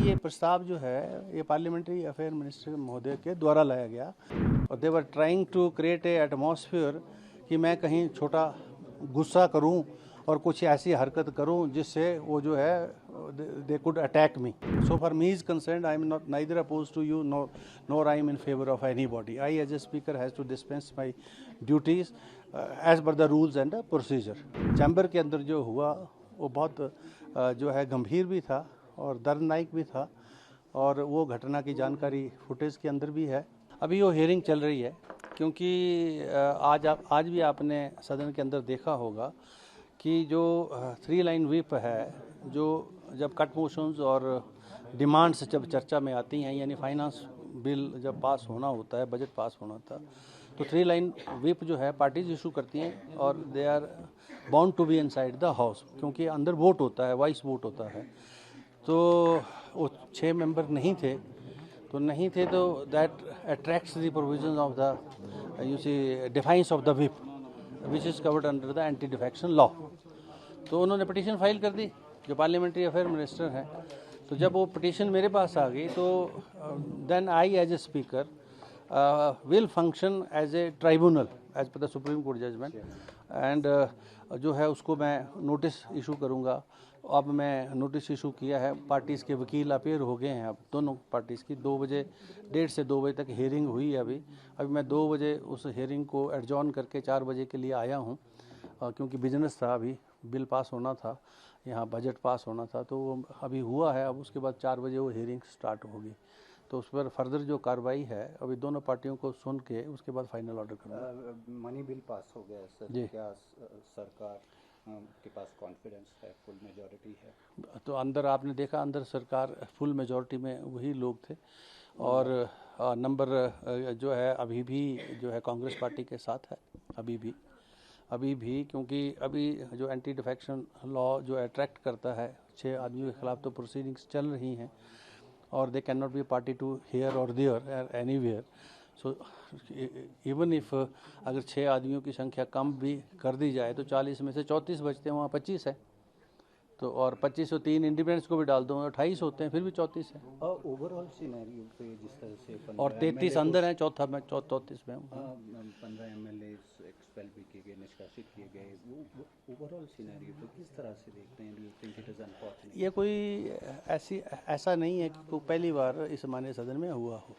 ये प्रस्ताव जो है ये पार्लियामेंट्री अफेयर मिनिस्टर महोदय के द्वारा लाया गया और they were trying to create a atmosphere कि मैं कहीं छोटा गुस्सा करूं और कुछ ऐसी हरकत करूं जिससे वो जो है they could attack me. So far me is concerned, I am not neither opposed to you nor I am in favor of anybody. I as a speaker has to dispense my duties as per the rules and the procedure. Chamber के अंदर जो हुआ वो बहुत जो है गंभीर भी था और दर्दनाक भी था और वो घटना की जानकारी फुटेज के अंदर भी है. अभी वो हियरिंग चल रही है क्योंकि आज भी आपने सदन के अंदर देखा होगा कि जो 3 लाइन व्हिप है, जो जब कट मोशंस और डिमांड्स जब चर्चा में आती हैं, यानी फाइनेंस बिल जब पास होना होता है, बजट पास होना था, तो 3 लाइन व्हिप जो है पार्टीज इशू करती हैं और they are bound to be inside the house, क्योंकि अंदर वोट होता है, वॉइस वोट होता है. तो वो 6 मेंबर नहीं थे तो that attracts the provisions of the you see defiance of the whip which is covered under the anti defection law. तो उन्होंने पिटीशन फाइल कर दी, जो पार्लियामेंट्री अफेयर मिनिस्टर हैं. तो जब वो पिटीशन मेरे पास आ गई तो then I as a speaker will function as a tribunal as per the supreme court judgement and जो है उसको मैं नोटिस इशू करूँगा. अब मैं नोटिस इशू किया है, पार्टीज़ के वकील अपेयर हो गए हैं. अब दोनों पार्टीज़ की 1:30 से 2 बजे तक हियरिंग हुई है. अभी मैं 2 बजे उस हियरिंग को एडजॉर्न करके 4 बजे के लिए आया हूँ क्योंकि बिजनेस था, अभी बिल पास होना था, यहाँ बजट पास होना था, तो वो अभी हुआ है. अब उसके बाद 4 बजे वो हियरिंग स्टार्ट होगी, तो उस पर फर्दर जो कार्रवाई है अभी दोनों पार्टियों को सुन के उसके बाद फाइनल ऑर्डर करना. मनी बिल पास हो गया सर जी. क्या सरकार के पास कॉन्फिडेंस है, फुल मेजॉरिटी है? तो अंदर आपने देखा, अंदर सरकार फुल मेजॉरिटी में वही लोग थे और नंबर जो है अभी भी जो है कांग्रेस पार्टी के साथ है. अभी भी क्योंकि अभी जो एंटी डिफेक्शन लॉ जो अट्रैक्ट करता है 6 आदमियों के खिलाफ, तो प्रोसीडिंग्स चल रही हैं और they can not be party to here और there anywhere. So even if अगर 6 आदमियों की संख्या कम भी कर दी जाए तो 40 में से 34 बचते हैं, वहाँ 25 है. तो और 25 और 3 इंडिपेंडेंट्स को भी डाल दो, 28 होते हैं, फिर भी 34 है. ओवरऑल सिनेरियो पे जिस तरह से और 33 अंदर हैं, चौथा में 34 में. 15 MLA एक्सपेल भी किए गए, निष्कासित किए गए. वो ओवरऑल सिनेरियो पे किस तरह से देखते हैं? Do you think it is unfortunate? ये कोई ऐसा नहीं है कि कोई पहली बार इस माननीय सदन में हुआ हो.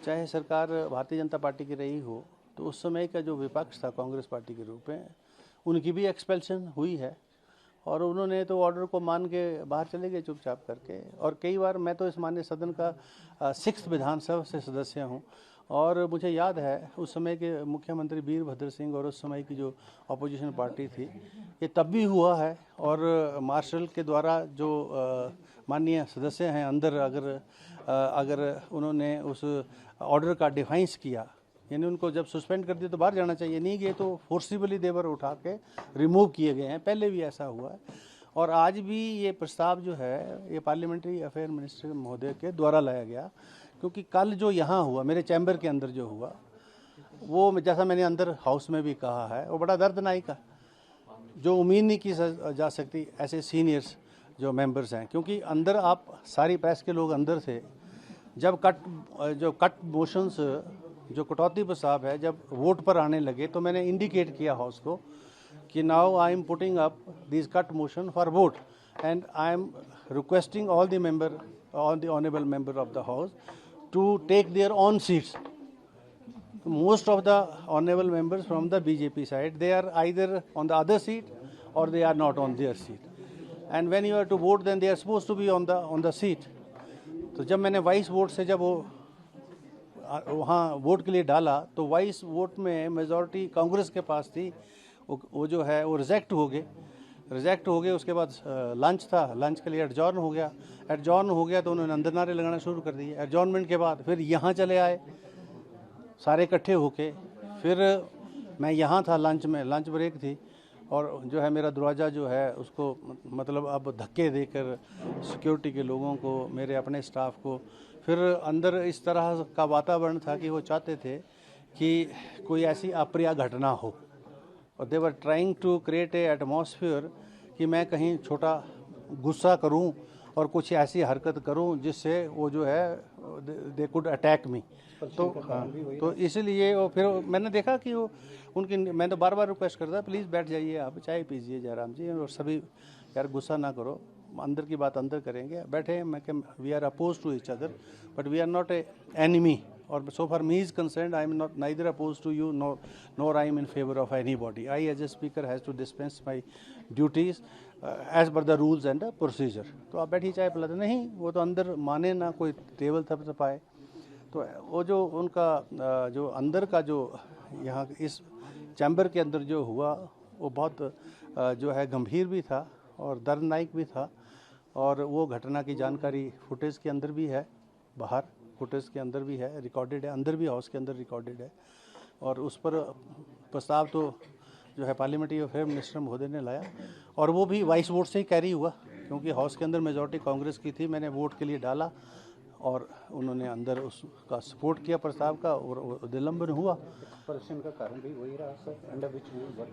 चाहे सरकार भारतीय जनता पार्टी की रही हो, तो उस समय का जो विपक्ष था कांग्रेस पार्टी के रूप में, उनकी भी एक्सपेल्शन हुई है और उन्होंने तो ऑर्डर को मान के बाहर चले गए चुपचाप करके. और कई बार मैं तो इस माननीय सदन का 6th विधानसभा से सदस्य हूँ और मुझे याद है उस समय के मुख्यमंत्री वीरभद्र सिंह और उस समय की जो अपोजिशन पार्टी थी, ये तब भी हुआ है. और मार्शल के द्वारा जो माननीय सदस्य हैं अंदर, अगर उन्होंने उस ऑर्डर का डिफाइंस किया, यानी उनको जब सस्पेंड कर दिया तो बाहर जाना चाहिए, नहीं गए तो फोर्सिबली देवर उठा के रिमूव किए गए हैं. पहले भी ऐसा हुआ है और आज भी ये प्रस्ताव जो है ये पार्लियामेंट्री अफेयर मिनिस्टर महोदय के द्वारा लाया गया. क्योंकि कल जो यहाँ हुआ, मेरे चैम्बर के अंदर जो हुआ, वो जैसा मैंने अंदर हाउस में भी कहा है, वो बड़ा दर्दनाक है, जो उम्मीद नहीं की जा सकती ऐसे सीनियर्स जो मेंबर्स हैं. क्योंकि अंदर आप सारी प्रेस के लोग अंदर थे. जब कट मोशंस जो कटौती प्रस्ताव है जब वोट पर आने लगे, तो मैंने इंडिकेट किया हाउस को कि now I am putting up this cut motion for vote and I am requesting all the honourable member of the house to take their own seats. Most of the honorable members from the BJP side, they are either on the other seat or they are not on their seat. And when you are to vote, then they are supposed to be on the seat. तो जब मैंने vice vote से जब वो वहाँ vote के लिए डाला, तो वाइस वोट में मेजॉरिटी कांग्रेस के पास थी. वो जो है वो रिजेक्ट हो गए. उसके बाद लंच था, लंच के लिए एडजॉर्न हो गया तो उन्होंने अंदर नारे लगाना शुरू कर दिए. एडजॉर्नमेंट के बाद फिर यहाँ चले आए सारे इकट्ठे होके. फिर मैं यहाँ था, लंच ब्रेक थी और जो है मेरा दरवाज़ा जो है उसको मतलब अब धक्के देकर सिक्योरिटी के लोगों को, मेरे अपने स्टाफ को, फिर अंदर इस तरह का वातावरण था कि वो चाहते थे कि कोई ऐसी अप्रिय घटना हो और they were trying to create a atmosphere कि मैं कहीं छोटा गुस्सा करूं और कुछ ऐसी हरकत करूं जिससे वो जो है दे कुड अटैक मी। तो हाँ, तो इसलिए वो फिर मैंने देखा कि वो उनकी, मैं तो बार बार रिक्वेस्ट करता प्लीज़ बैठ जाइए, आप चाय पीजिए जयराम जी, और सभी यार गुस्सा ना करो, अंदर की बात अंदर करेंगे, बैठे। मैं we are oppose to each other but we are not a enemy, और so far me is concerned I am not neither opposed to you nor I am in favor of anybody. I as a speaker has to dispense my duties as per the rules and the procedure. तो आप बैठी चाय पिलाते नहीं, वो तो अंदर माने ना, कोई टेबल थपथपाए। तो वो जो उनका जो अंदर का जो यहाँ इस चैम्बर के अंदर जो हुआ वो बहुत जो है गंभीर भी था और दर्दनाक भी था, और वो घटना की जानकारी फुटेज के अंदर भी है, बाहर फुटेज के अंदर भी है, रिकॉर्डेड है, अंदर भी हाउस के अंदर रिकॉर्डेड है। और उस पर प्रस्ताव तो जो है पार्लियामेंट्री अफेयर मिनिस्टर महोदय ने लाया, और वो भी वाइस वोट से ही कैरी हुआ, क्योंकि हाउस के अंदर मेजॉरिटी कांग्रेस की थी। मैंने वोट के लिए डाला और उन्होंने अंदर उसका सपोर्ट किया प्रस्ताव का, और निलंबन हुआ। एक्सपल्शन का कारण भी वही रहा sir, under which rule were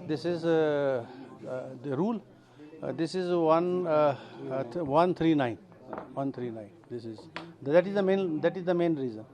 this is the rule, this is 139 139, this is that is the main reason.